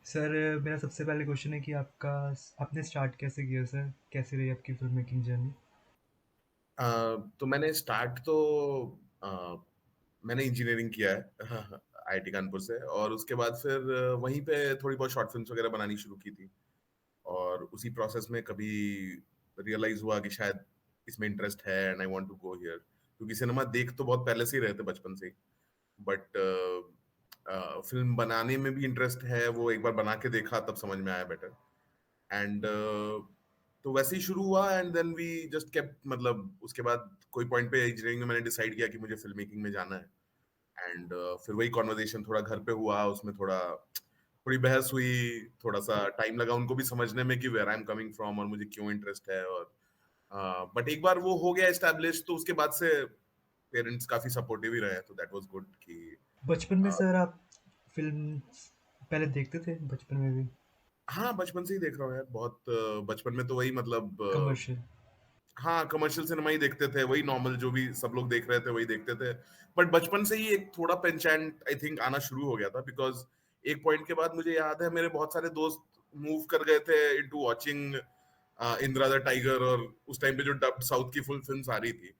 Sir मेरा सबसे पहले क्वेश्चन है कि आपका आपने स्टार्ट कैसे किया सर? कैसी रही आपकी फ़िल्म मेकिंग जर्नी? अ, तो मैंने स्टार्ट तो अ, मैंने इंजीनियरिंग किया है आईआईटी कानपुर से और उसके बाद फिर वहीं पे थोड़ी बहुत शॉर्ट फिल्म्स वगैरह बनानी शुरू की थी और उसी प्रोसेस में कभी रियलाइज हुआ कि शायद इसमें इंटरेस्ट है and I want to go here क्योंकि सिनेमा देख तो बहुत पहले से ही रहे थे बचपन से ही बट फिल्म बनाने में भी इंटरेस्ट है वो एक बार बना के देखा तब समझ में आया बेटर एंड तो वैसे ही शुरू हुआ and then we just kept मतलब उसके बाद कोई पॉइंट पे इंजीनियरिंग में मैंने डिसाइड किया कि मुझे फिल्म मेकिंग में जाना है एंड फिर वही कॉन्वर्जेशन थोड़ा घर पे हुआ उसमें थोड़ा थोड़ी बहस हुई थोड़ा सा टाइम लगा उनको भी समझने में कि where I am coming from और मुझे क्यों इंटरेस्ट है और बट एक बार वो हो गया एस्टैब्लिश तो उसके बाद से पेरेंट्स काफी सपोर्टिव ही रहे तो दैट वाज गुड कि बचपन में uh, सर आप फ़िल्म पहले देखते थे बचपन में भी? हाँ बचपन से ही देख रहा हूँ यार बहुत बचपन में तो वही मतलब कमर्शियल? हाँ कमर्शियल सिनेमा ही देखते थे वही नॉर्मल जो भी सब लोग देख रहे थे वही देखते थे बट बचपन से ही एक थोड़ा पेंचेंट आई थिंक आना शुरू हो गया था बिकॉज एक पॉइंट के बाद मुझे याद है मेरे बहुत सारे दोस्त मूव कर गए थे into watching Indira the tiger और उस टाइम पे जो डब्ड साउथ की फुल फिल्म्स आ रही थी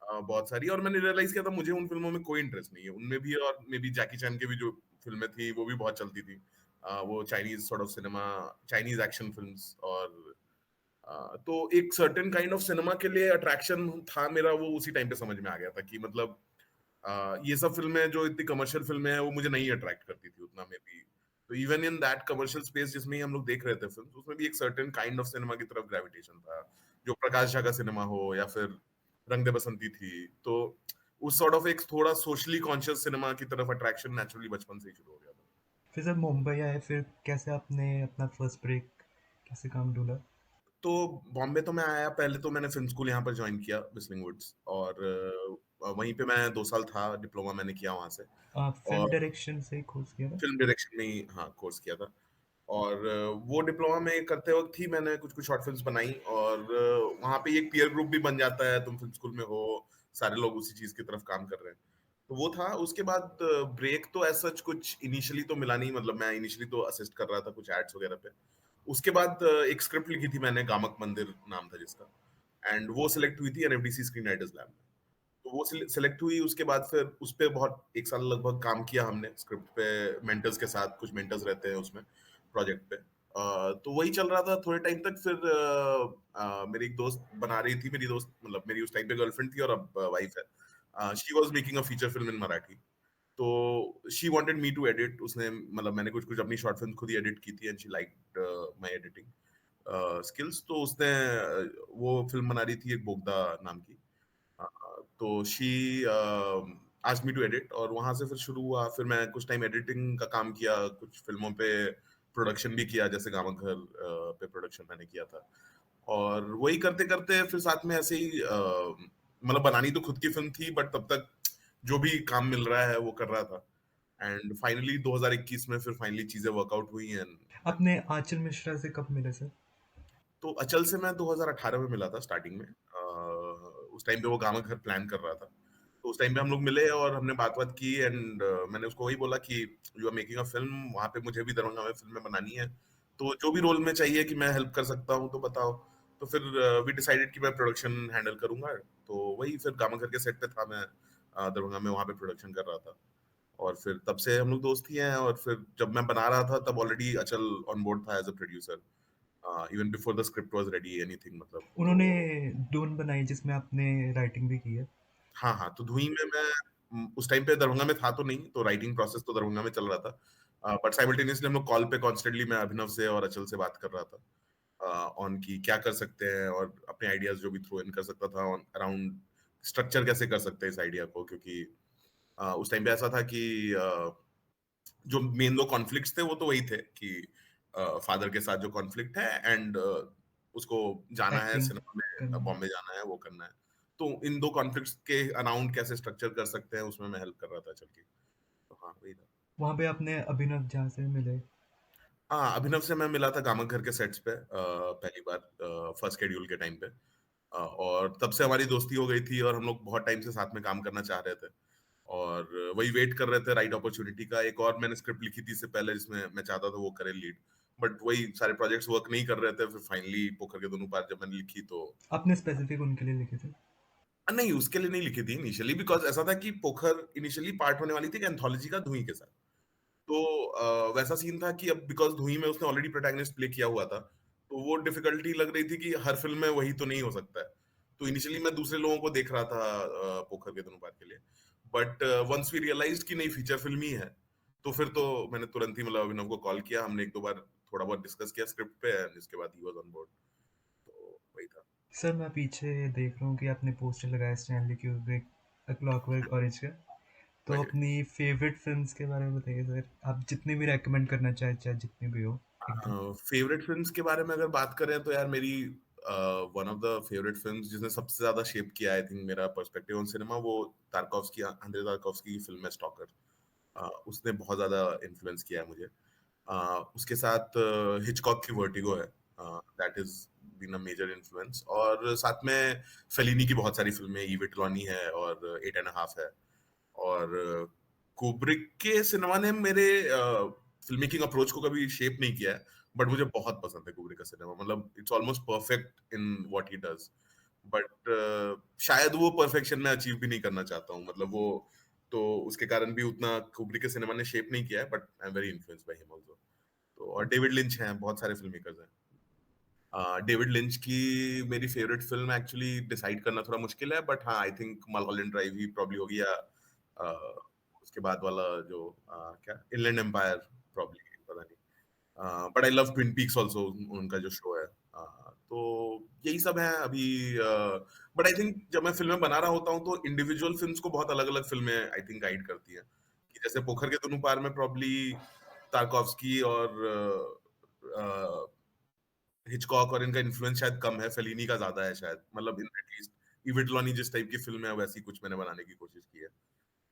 बहुत सारी और मैंने रियलाइज किया था मुझे उन फिल्मों में कोई इंटरेस्ट नहीं है उनमें भी और मे बी जैकी चैन की भी जो फिल्में थी वो भी बहुत चलती थी वो Chinese sort of cinema Chinese action films और तो एक सर्टेन काइंड ऑफ सिनेमा के लिए अट्रैक्शन था मेरा वो उसी टाइम पे समझ में आ गया था कि मतलब ये सब फिल्में जो इतनी कमर्शियल फिल्में हैं वो मुझे नहीं अट्रैक्ट करती थी उतना में भी तो even in that commercial space जिसमें ही हम लोग देख रहे थे फिल्म उसमें भी एक सर्टेन काइंड ऑफ सिनेमा की तरफ ग्रेविटेशन था जो प्रकाश झा का सिनेमा हो या फिर रंग दे बसंती थी तो उस सॉर्ट ऑफ एक थोड़ा सोशली कॉन्शियस सिनेमा की तरफ अट्रैक्शन नेचुरली बचपन से ही शुरू हो गया था फिर सर मुंबई आए, फिर कैसे आपने अपना फर्स्ट ब्रेक कैसे काम ढूँढा? तो बॉम्बे तो मैं आया पहले तो मैंने फिल्म स्कूल यहाँ पर ज्वाइन किया बिस्लिंग वुड्स और वहीं पे मैं 2 साल था डिप्लोमा मैंने किया वहां से फ़िल्म और डायरेक्शन से ही कोर्स किया था? फिल्म डायरेक्शन में ही हाँ कोर्स किया था और वो डिप्लोमा में करते वक्त ही मैंने कुछ कुछ शॉर्ट फिल्म्स बनाई और वहाँ पे एक पीयर ग्रुप भी बन जाता है तुम फिल्म स्कूल में हो सारे लोग उसी चीज की तरफ काम कर रहे हैं तो वो था उसके बाद ब्रेक तो ऐसा कुछ इनिशियली तो मिला नहीं मतलब मैं इनिशियली तो असिस्ट कर रहा था कुछ एड्स वगैरह पे उसके बाद एक स्क्रिप्ट लिखी थी मैंने गामक मंदिर नाम था जिसका एंड वो सिलेक्ट हुई थी एनएफडीसी स्क्रीन राइटर्स लैब में तो वो सिलेक्ट हुई उसके बाद फिर उस पे बहुत एक साल लगभग काम किया हमने स्क्रिप्ट पे मेंटर्स के साथ कुछ मेंटर्स रहते हैं उसमें प्रोजेक्ट पे तो वही चल रहा था थोड़े टाइम तक फिर मेरी एक दोस्त बना रही थी मेरी दोस्त मतलब मेरी उस टाइम पे गर्लफ्रेंड थी और अब वाइफ है she was making a feature film in Marathi तो she wanted me to edit उसने मतलब मैंने कुछ कुछ अपनी शॉर्ट फिल्म खुद ही एडिट की थी and she liked my editing skills तो उसने वो फिल्म बना रही थी एक बोगदा नाम की तो she asked me to edit और वहां से फिर शुरू हुआ फिर मैं कुछ टाइम एडिटिंग का काम किया कुछ फिल्मों पे प्रोडक्शन भी किया जैसे गामक घर पे प्रोडक्शन मैंने किया था और वही करते करते फिर साथ में ऐसे ही मतलब बनानी तो खुद की फिल्म थी बट तब तक जो भी काम मिल रहा है वो कर रहा था एंड फाइनली 2021 में फिर फाइनली चीजें वर्कआउट हुई एंड आपने आंचल मिश्रा से कब मिले सर? तो अचल से मैं 2018 में मिला था स्टार्टिंग में उस टाइम पे वो गामा घर प्लान कर रहा था तो उस टाइम पे हम लोग मिले और हमने बात बात की एंड मैंने उसको वही बोला कि you are making a film वहां पे मुझे भी दरभंगा में फिल्म बनानी है तो जो भी रोल में चाहिए कि मैं हेल्प कर सकता हूँ तो बताओ तो फिर वी डिसाइडेड कि मैं प्रोडक्शन हैंडल करूंगा तो वही फिर गामा घर के सेट पे था मैं दरभंगा में वहां पे प्रोडक्शन कर रहा था और फिर तब से हम लोग दोस्त ही हैं और फिर जब मैं बना रहा था तब ऑलरेडी अचल ऑन बोर्ड था as a producer even before the script was ready anything मतलब उन्होंने तो डून बनाई जिसमें आपने राइटिंग भी की है। हाँ हाँ तो धुई में मैं उस टाइम पे दरभंगा में था तो नहीं तो राइटिंग प्रोसेस तो दरभंगा में चल रहा था बट साइमल्टेनियसली हम लोग कॉल पे कॉन्स्टेंटली मैं अभिनव से और अचल से बात कर रहा था ऑन की क्या कर सकते हैं और अपने आइडियाज जो भी थ्रो इन कर सकता था ऑन अराउंड स्ट्रक्चर कैसे कर सकते हैं इस आइडिया को क्योंकि उस टाइम पे ऐसा था कि जो मेन दो कॉन्फ्लिक्ट्स थे वो तो वही थे कि फादर के साथ जो कॉन्फ्लिक्ट है एंड उसको जाना है एक्टिंग सिनेमा में करना। बॉम्बे जाना है वो करना है तो इन दो कॉन्फ्लिक्ट्स के अराउंड कैसे स्ट्रक्चर कर सकते हैं उसमें मैं हेल्प कर रहा था चल के तो हाँ वही था वहाँ पे आपने अभिनव झा से मिले। हाँ अभिनव से मैं मिला था गामक घर के सेट्स पे पहली बार फर्स्ट शेड्यूल के टाइम पे और तब से हमारी दोस्ती हो गई थी और हम लोग बहुत टाइम से साथ में काम करना चाह रहे थे और वही वेट कर रहे थे राइट अपॉर्चुनिटी का। एक और मैंने स्क्रिप्ट लिखी थी इससे पहले जिसमें मैं चाहता था वो करे लीड, बट वही सारे प्रोजेक्ट्स वर्क नहीं कर रहे थे। फिर फाइनली पोखर के दोनों पार जब मैंने लिखी तो आपने स्पेसिफिक उनके लिए लिखे थे? नहीं, उसके लिए नहीं लिखी थी इनिशियली, बिकॉज़ ऐसा था कि पोखर इनिशियली पार्ट होने वाली थी एक एंथोलॉजी का धुई के साथ। तो वैसा सीन था कि अब बिकॉज़ धुई में उसने ऑलरेडी प्रोटैगनिस्ट प्ले किया हुआ था, तो वो डिफिकल्टी लग रही थी कि हर फ़िल्म में वही तो नहीं हो सकता है। तो इनिशियली मैं दूसरे लोगों को देख रहा था पोखर के दोनों पार के लिए। बट वन्स वी रियलाइज़्ड कि नहीं फीचर फ़िल्म ही है, तो फिर तो मैंने तुरंत ही मतलब अभिनव को कॉल किया। हमने 1-2 बार थोड़ा बहुत डिस्कस किया स्क्रिप्ट पे एंड इसके बाद ही वाज़ ऑन बोर्ड। तो वही था। सर मैं पीछे देख रहा हूँ कि आपने पोस्टर लगाया स्टैनली क्यूब्रिक अ क्लॉकवर्क ऑरेंज का। तो राइट। अपनी फेवरेट फिल्म्स के बारे में बताइए सर, आप जितनी भी रेकमेंड करना चाहे, चाहे जितनी भी हो, एकदम। फेवरेट फिल्म्स के बारे में अगर बात करें तो यार मेरी one of the favourite films जिसने सबसे ज्यादा शेप किया आई थिंक मेरा पर्सपेक्टिव ऑन सिनेमा, वो तारकोव्स्की, अंद्रे तारकोव्स्की की फिल्म है स्टॉकर। उसने बहुत ज्यादा इन्फ्लुएंस किया है मुझे। उसके साथ हिचकॉक की वर्टिगो है, that is been a major influence. और साथ में फेलिनी की बहुत सारी फिल्में, इविट लॉनी है और एट एंड हाफ है। और कुब्रिक के सिनेमा ने मेरे फिल्म मेकिंग अप्रोच को कभी शेप नहीं किया है, बट मुझे बहुत पसंद है कुब्रिक का सिनेमा। मतलब it's almost perfect in what he does. But शायद वो परफेक्शन मैं अचीव भी नहीं करना चाहता हूँ, मतलब वो तो उसके कारण भी उतना कुब्रिक के सिनेमा ने शेप नहीं किया है, but I am very influenced by him also. तो और डेविड लिंच हैं, बहुत सारे फिल्म मेकर्स हैं। डेविड लिंच की मेरी फेवरेट फिल्म एक्चुअली डिसाइड करना थोड़ा मुश्किल है, बट हाँ आई थिंक मलहॉलैंड ड्राइव ही प्रॉब्ली होगी, या उसके बाद वाला जो क्या इनलैंड एम्पायर, प्रॉब्ली, पता नहीं। But I love twin peaks also, उनका जो शो है। तो यही सब है अभी। बट आई थिंक जब मैं फिल्में बना रहा होता हूँ तो इंडिविजुअल फिल्म्स को बहुत अलग अलग फिल्में आई थिंक गाइड करती हैं। कि जैसे पोखर के दोनों पार में प्रॉब्ली तारकोव्स्की और हिचकॉक और इनका इन्फ्लुएंस शायद कम है, फेलिनी का ज्यादा है शायद, मतलब इन एटलीस्ट इविट लॉनी जिस टाइप की फिल्म है वैसी कुछ मैंने बनाने की कोशिश की है।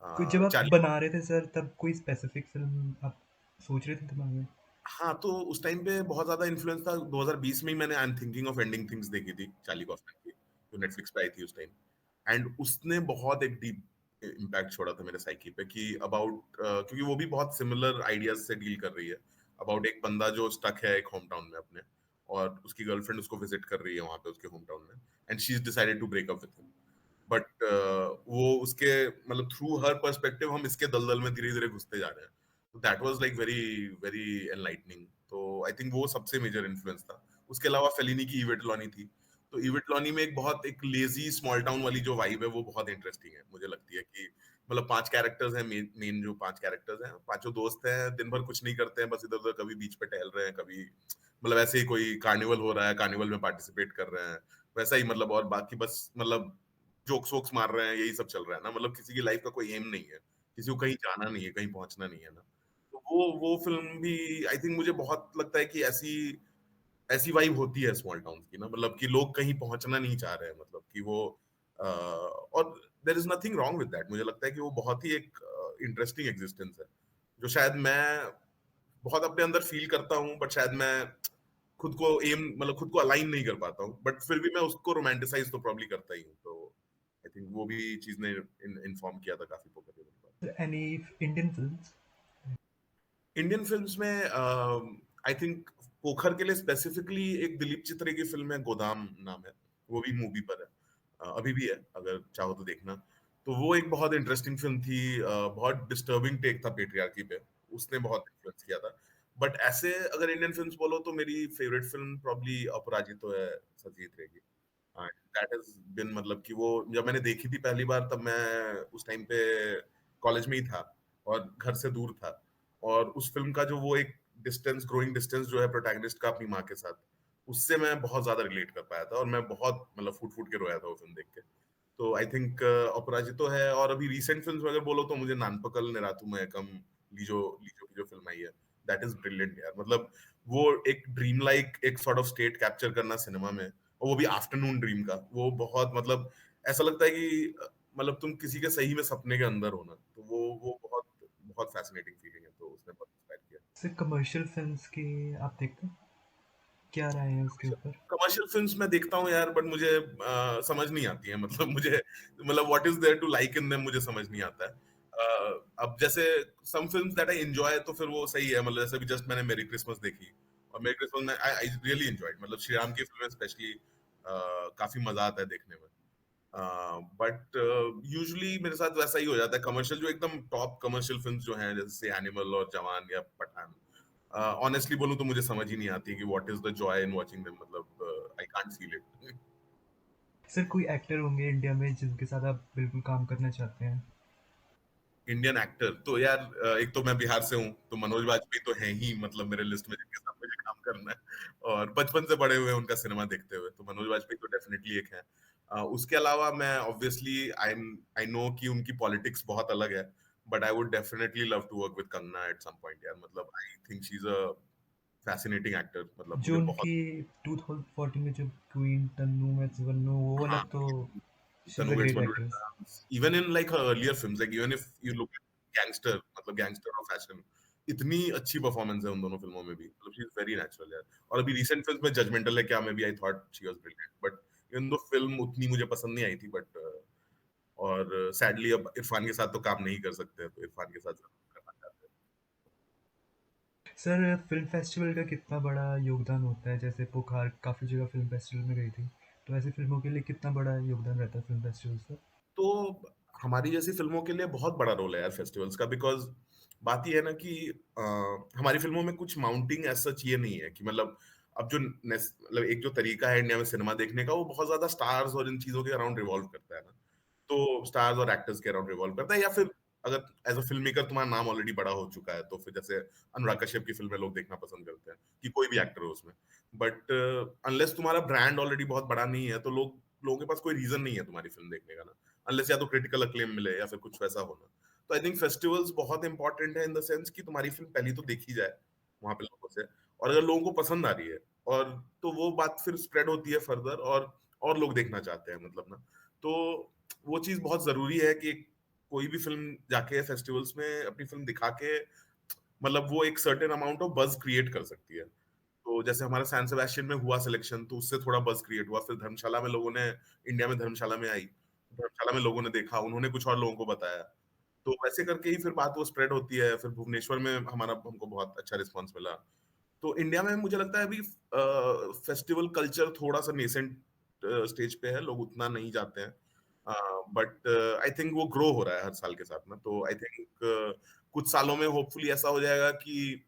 कोई जब आप चार्ली। बना रहे थे सर, तब कोई स्पेसिफिक फिल्म आप सोच रहे थे दिमाग में? हाँ, तो उस टाइम पे बहुत ज़्यादा इन्फ्लुएंस था। 2020 में ही मैंने I am thinking of ending things देखी थी, चार्ली कॉफमैन की, जो नेटफ्लिक्स पे आई थी उस टाइम। एंड उसने बहुत एक डीप इम्पैक्ट छोड़ा था मेरे साइकी पे कि अबाउट क्योंकि वो भी बहुत सिमिलर आइडियाज से डील कर रही है। अबाउट एक बंदा जो स्टक है एक होम टाउन में अपने, और उसकी गर्लफ्रेंड उसको विजिट कर रही है वहां पे उसके होम टाउन में, and she is decided to break up with him. But वो उसके मतलब थ्रू हर पर्सपेक्टिव हम इसके दलदल में धीरे धीरे घुसते जा रहे हैं। तो that was like very very enlightening. तो आई थिंक वो सबसे मेजर इन्फ्लुएंस था। उसके अलावा फेलिनी की इविट लॉनी थी। तो इविट लॉनी में एक बहुत एक लेजी स्मॉल टाउन वाली जो वाइब है वो बहुत इंटरेस्टिंग है, मुझे लगती है कि मतलब 5 कैरेक्टर्स हैं, मेन मेन जो 5 कैरेक्टर्स हैं, पांचों दोस्त हैं, दिन भर कुछ नहीं करते हैं, बस इधर उधर कभी बीच पे टहल रहे हैं, कभी मतलब ऐसे ही कोई कार्निवल हो रहा है, कार्निवल में पार्टिसिपेट कर रहे हैं, वैसा ही मतलब। और बाकी बस मतलब जोक्स वोक्स मार रहे हैं, यही सब चल रहा है ना। मतलब किसी की लाइफ का कोई एम नहीं है, किसी को कहीं जाना नहीं है, कहीं पहुंचना नहीं है ना। तो वो फिल्म भी आई थिंक मुझे बहुत लगता है कि ऐसी ऐसी वाइब होती है स्मॉल टाउन की ना, मतलब कि लोग कहीं पहुंचना नहीं चाह रहे हैं, मतलब कि वो और there is nothing wrong with that. मुझे लगता है कि वो बहुत ही एक इंटरेस्टिंग एग्जिस्टेंस है, जो शायद मैं बहुत अपने अंदर फील करता हूँ, बट शायद मैं खुद को एम मतलब खुद को अलाइन नहीं कर पाता हूँ, बट फिर भी मैं उसको रोमांटिसाइज तो प्रॉब्ली करता ही हूँ। तो आई थिंक वो भी चीज ने इन्फॉर्म किया था काफी पोकर के बारे में। Any Indian films? Indian films में आई थिंक पोखर के लिए स्पेसिफिकली एक दिलीप चित्रे की फिल्म है, गोदाम नाम है, वो भी मूवी पर है। अभी भी है, अगर चाहो तो देखना। तो वो एक बहुत इंटरेस्टिंग फिल्म थी। बहुत डिस्टर्बिंग टेक था पेट्रियार्की पे, उसने बहुत इन्फ्लुएंस किया था। बट ऐसे अगर इंडियन फिल्म्स बोलो तो मेरी फेवरेट फिल्म प्रॉब्ली अपराजितो है, सजीत रे की। दैट हैज बिन मतलब कि वो जब मैंने देखी थी पहली बार तब मैं उस टाइम पे कॉलेज में ही था और घर से दूर था। और उस फिल्म का जो वो एक डिस्टेंस, ग्रोइंग डिस्टेंस जो है प्रोटैगनिस्ट का अपनी माँ के साथ, उससे मैं बहुत ज्यादा रिलेट कर पाया था और मैं बहुत मतलब फूट फूट के रोया था वो फिल्म देख के। तो आई थिंक अपराजितो है। और अभी रिसेंट फिल्म्स अगर बोलो तो मुझे नानपकल नेरातू मयकम, लीजो लीजो की जो फिल्म आई है, दैट इज ब्रिलियंट यार। मतलब वो एक ड्रीम लाइक एक सॉर्ट ऑफ स्टेट कैप्चर करना सिनेमा में, और वो भी आफ्टरनून ड्रीम का, वो बहुत मतलब ऐसा लगता है कि मतलब तुम किसी के सही में सपने के अंदर हो ना। तो वो बहुत बहुत फैसिनेटिंग फीलिंग है, तो उसने बहुत इंस्पायर किया। सर कमर्शियल फिल्म्स की आप देखते हैं? क्या राय है उसके ऊपर? कमर्शियल फिल्म्स मैं देखता हूँ यार, बट मुझे समझ नहीं आती है, मतलब मुझे मतलब what is there to like in them मुझे समझ नहीं आता है। अब जैसे some films that I enjoy तो फिर वो सही है, मतलब जैसे भी जस्ट मैंने मेरी क्रिसमस देखी, और मेरी क्रिसमस में आई आई रियली एंजॉयड, मतलब श्री राम की फिल्में स्पेशली काफी मजा आता है देखने में। बट यूजुअली मेरे साथ वैसा ही हो जाता है, कमर्शियल जो एकदम टॉप कमर्शियल फिल्म्स जो हैं जैसे एनिमल और जवान या पठान, ऑनेस्टली बोलूं तो मुझे समझ ही नहीं आती कि what is the joy in watching them, मतलब I can't feel it. Sir कोई एक्टर होंगे इंडिया में जिनके साथ आप बिल्कुल काम करना चाहते हैं? इंडियन एक्टर तो यार एक तो मैं बिहार से हूँ, तो मनोज वाजपेयी तो है ही, मतलब मेरे लिस्ट में जिनके साथ मुझे काम करना है, और बचपन से बड़े हुए हैं उनका सिनेमा देखते हुए, तो मनोज वाजपेयी तो डेफिनेटली एक है। उसके अलावा मैं ऑब्वियसली आई नो कि उनकी पॉलिटिक्स बहुत अलग है, but I would definitely love to work with Kangana at some point यार, मतलब I think she is a fascinating actor, मतलब जो मुझे बहुत। उनकी 2014 में जो क्वीन तन्नू में वन्नू, वो वाला हाँ, तो she is a Tanu gets great one to actress. even in like her earlier films, like even if you look at Gangster, मतलब Gangster और Fashion, इतनी अच्छी परफॉर्मेंस है उन दोनों फिल्मों में भी, मतलब शी इज वेरी नेचुरल यार। और अभी रिसेंट फिल्म में जजमेंटल है क्या, में भी I thought she was brilliant, but even though film उतनी मुझे पसंद नहीं आई थी, बट और सैडली अब इरफान के साथ तो काम नहीं कर सकते, तो इरफान के साथ जरूर करना चाहते हैं। सर फिल्म फेस्टिवल का कितना बड़ा योगदान होता है? जैसे पुकार काफ़ी जगह फिल्म फेस्टिवल में गई थी, तो ऐसी फिल्मों के लिए कितना बड़ा योगदान रहता है फिल्म फेस्टिवल्स का? तो हमारी जैसी फिल्मों के लिए बहुत बड़ा रोल है यार फेस्टिवल्स का, बिकॉज बात ये है ना कि अ, हमारी फिल्मों में कुछ माउंटिंग एज सच ये नहीं है कि मतलब अब जो मतलब एक जो तरीका है इंडिया में सिनेमा देखने का, वो बहुत ज्यादा स्टार्स और इन चीजों के अराउंड रिवॉल्व करता है ना, तो स्टार्स और एक्टर्स के अराउंड रिवॉल्व करता है, या फिर अगर एज अ फिल्म मेकर तुम्हारा नाम ऑलरेडी बड़ा हो चुका है, तो फिर जैसे अनुराग कश्यप की फिल्में लोग देखना पसंद करते हैं कि कोई भी एक्टर हो उसमें, बट अनलेस तुम्हारा ब्रांड ऑलरेडी बहुत बड़ा नहीं है, तो लोगों के पास कोई रीजन नहीं है तुम्हारी फिल्म देखने का ना, अनलेस या तो क्रिटिकल अक्लेम मिले या फिर कुछ वैसा होना। तो आई थिंक फेस्टिवल्स बहुत इंपॉर्टेंट है इन द सेंस कि तुम्हारी फिल्म पहली तो देखी जाए वहां पे लोगों से, और अगर लोगों को पसंद आ रही है, और तो वो बात फिर स्प्रेड होती है फर्दर, और लोग देखना चाहते हैं, मतलब ना, तो वो चीज बहुत जरूरी है कि कोई भी फिल्म जाके फेस्टिवल्स में अपनी फिल्म दिखा के, मतलब वो एक सर्टेन अमाउंट ऑफ बज क्रिएट कर सकती है। तो जैसे हमारा सैन सेबेस्टियन में हुआ सिलेक्शन, तो उससे थोड़ा बज क्रिएट हुआ, फिर धर्मशाला में लोगों ने, इंडिया में धर्मशाला में आई, धर्मशाला में लोगों ने देखा, उन्होंने कुछ और लोगों को बताया, तो वैसे करके ही फिर बात वो स्प्रेड होती है। फिर भुवनेश्वर में हमारा हमको बहुत अच्छा रिस्पांस मिला। तो इंडिया में मुझे लगता है अभी फेस्टिवल कल्चर थोड़ा सा नेसेंट स्टेज पे है, लोग उतना नहीं जाते हैं, बट आई थिंक वो ग्रो हो रहा है हर साल के साथ में, तो आई थिंक कुछ सालों में होपफुली ऐसा हो जाएगा कि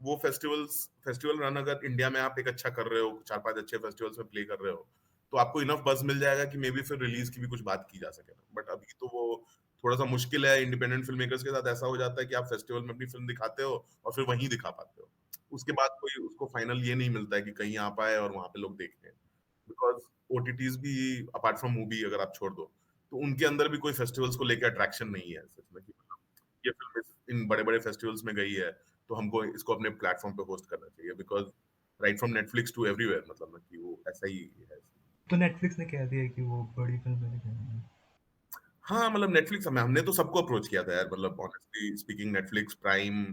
वो फेस्टिवल रन अगर इंडिया में आप एक अच्छा कर रहे हो, चार पांच अच्छे फेस्टिवल्स में प्ले कर रहे हो, तो आपको इनफ बज मिल जाएगा कि मे बी फिर रिलीज की भी कुछ बात की जा सके ना, बट अभी तो वो थोड़ा सा मुश्किल है। इंडिपेंडेंट फिल्म मेकर्स के साथ ऐसा हो जाता है कि आप फेस्टिवल में अपनी फिल्म दिखाते हो और फिर वहीं दिखा पाते हो, उसके बाद कोई उसको फाइनल ये नहीं मिलता है कि कहीं आ पाए और वहां पे लोग देख लें, बिकॉज ओटीटीज भी अपार्ट फ्रॉम मूवी अगर आप छोड़ दो, तो उनके अंदर भी कोई फेस्टिवल्स को लेकर अट्रैक्शन नहीं है सच में, कि मतलब ये फिल्म इन बड़े बड़े फेस्टिवल्स में गई है, तो हमको इसको अपने प्लेटफॉर्म पे होस्ट करना चाहिए, because right from Netflix to everywhere, मतलब ना कि वो ऐसा ही है। तो नेटफ्लिक्स ने कह दिया कि वो बड़ी फिल्में दिखाएंगे. हाँ, मतलब नेटफ्लिक्स हमने तो सबको अप्रोच किया था यार, मतलब honestly speaking, Netflix, prime,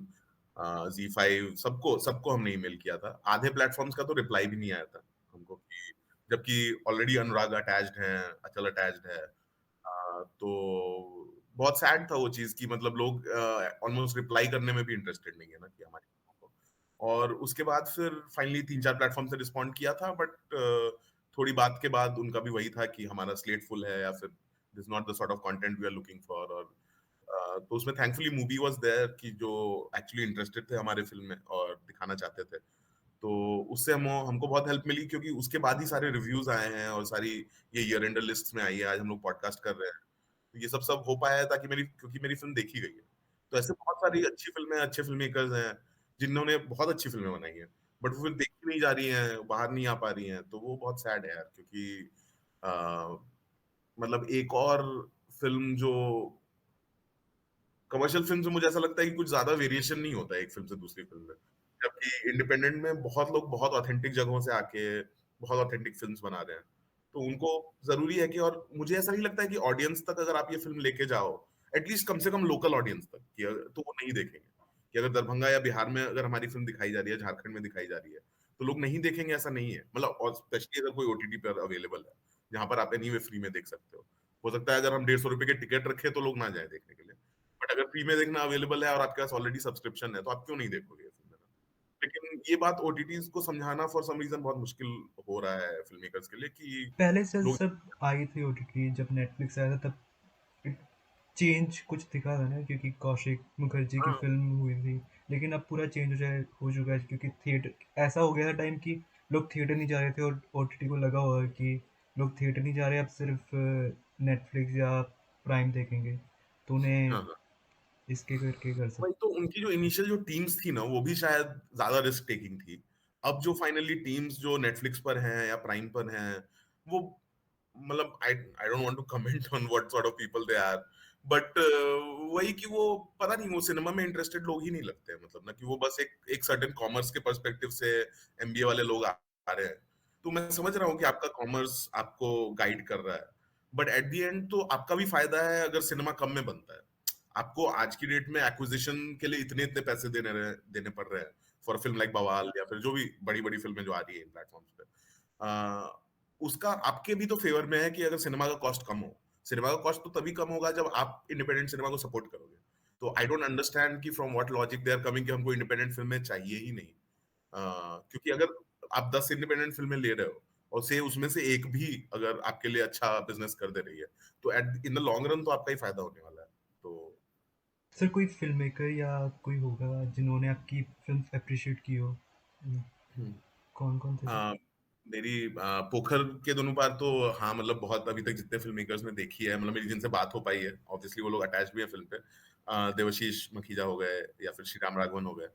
ZEE5, सबको सबको हमने ईमेल किया था, आधे प्लेटफॉर्म्स का तो रिप्लाई भी नहीं आया था हमको, कि जबकि ऑलरेडी अनुराग अटैच्ड है, अचल अटैच्ड है, तो बहुत सैड था वो चीज कि मतलब लोग ऑलमोस्ट रिप्लाई करने में भी इंटरेस्टेड नहीं है ना कि हमारी फिल्मों को। और उसके बाद फिर फाइनली तीन चार प्लेटफॉर्म से रिस्पॉन्ड किया था, बट थोड़ी बात के बाद उनका भी वही था कि हमारा स्लेट फुल है, या फिर this not the sort of content we are looking for, और तो उसमें थैंकफुली मूवी वाज देयर कि जो एक्चुअली इंटरेस्टेड थे हमारे फिल्म में और दिखाना चाहते थे, तो उससे हमको बहुत हेल्प मिली, क्योंकि उसके बाद ही सारे रिव्यूज आए हैं और सारी ये ईयर एंडर लिस्ट में आई है, आज हम लोग पॉडकास्ट कर रहे हैं, तो ये सब सब हो पाया है ताकि क्योंकि मेरी फिल्म देखी गई है। तो ऐसे बहुत सारी अच्छी फिल्में, अच्छे फिल्म मेकर्स हैं जिन्होंने बहुत अच्छी फिल्में बनाई हैं, बट वो फिर देखी नहीं जा रही हैं, बाहर नहीं आ पा रही हैं, तो वो बहुत सैड है यार, क्योंकि आ, मतलब एक और फिल्म जो कमर्शियल फिल्म से मुझे ऐसा लगता है कि कुछ ज्यादा वेरिएशन नहीं होता है एक फिल्म से दूसरी फिल्म में, जबकि इंडिपेंडेंट में बहुत लोग बहुत ऑथेंटिक जगहों से आके बहुत ऑथेंटिक फिल्म्स बना रहे हैं, तो उनको जरूरी है कि, और मुझे ऐसा नहीं लगता है कि ऑडियंस तक अगर आप ये फिल्म लेके जाओ, एटलीस्ट कम से कम लोकल ऑडियंस तक, कि तो वो नहीं देखेंगे, कि अगर दरभंगा या बिहार में अगर हमारी फिल्म दिखाई जा रही है, झारखंड में दिखाई जा रही है, तो लोग नहीं देखेंगे ऐसा नहीं है, मतलब, और स्पेशली अगर कोई ओटीटी पर अवेलेबल है जहां पर आप एनीवे फ्री में देख सकते हो सकता है अगर हम 150 रुपए के टिकट रखे तो लोग ना जाए देखने के लिए, बट अगर फ्री में देखना अवेलेबल है और आपके पास ऑलरेडी सब्सक्रिप्शन है, तो आप क्यों नहीं देखोगे ये फ़िल्म? लेकिन ये बात ओटीटीज़ को समझाना फॉर सम रीज़न बहुत मुश्किल हो रहा है फ़िल्म मेकर्स के लिए कि पहले से लोग। सब आई थी ओटीटी, जब नेटफ्लिक्स आया था तब चेंज कुछ दिखा था ना, क्योंकि कौशिक मुखर्जी की हाँ, फ़िल्म हुई थी। लेकिन अब पूरा चेंज हो चुका है, क्योंकि थिएटर ऐसा हो गया था टाइम कि लोग थिएटर नहीं जा रहे थे और ओटीटी को लगा हुआ है कि लोग थिएटर नहीं जा रहे, अब सिर्फ़ नेटफ्लिक्स या प्राइम देखेंगे। तो हाँ, उन्हें हाँ। इसके करके कर वही सकते। तो उनकी जो इनिशियल जो टीम्स थी ना, वो भी शायद ज़्यादा रिस्क टेकिंग थी। अब जो फाइनली टीम्स जो नेटफ्लिक्स पर हैं या प्राइम पर हैं, वो मतलब I don't want to comment on what sort of people they are, but वही कि वो पता नहीं वो सिनेमा में इंटरेस्टेड लोग ही नहीं लगते हैं, मतलब ना कि वो बस एक एक सर्टेन कॉमर्स के पर्सपेक्टिव से एमबीए वाले लोग आ रहे हैं। तो मैं समझ रहा हूँ कि आपका कॉमर्स आपको गाइड कर रहा है, बट एट द एंड तो आपका भी फायदा है अगर सिनेमा कम में बनता है। आपको आज की डेट में एक्विजिशन के लिए इतने इतने पैसे देने पड़ रहे हैं फॉर फिल्म लाइक बवाल या फिर जो भी बड़ी बड़ी फिल्में जो आ रही है इन प्लेटफॉर्म्स पे। उसका आपके भी तो फेवर में है कि अगर सिनेमा का कॉस्ट कम हो। सिनेमा का कॉस्ट तो तभी कम होगा जब आप इंडिपेंडेंट सिनेमा को सपोर्ट करोगे। तो आई डोंट अंडरस्टैंड कि from what logic they are coming कि हमको इंडिपेंडेंट फिल्में चाहिए ही नहीं। क्योंकि अगर आप 10 इंडिपेंडेंट फिल्में ले रहे हो और से उसमें से एक भी अगर आपके लिए अच्छा बिजनेस कर दे रही है, तो at in the long run तो आपका ही फायदा होने वाला है। तो सर कोई फ़िल्म मेकर या कोई होगा जिन्होंने आपकी फ़िल्म्स एप्रिशिएट की हो? हुँ। कौन-कौन थे सर? अ, मेरी पोखर के दोनों पार तो हाँ, मतलब बहुत अभी तक जितने फ़िल्म मेकर्स ने देखी है, मतलब मेरी जिनसे बात हो पाई है, ऑब्वियसली वो लोग अटैच्ड भी हैं फ़िल्म पे। देवाशीष मखीजा हो गए या फिर श्रीराम राघवन हो गए।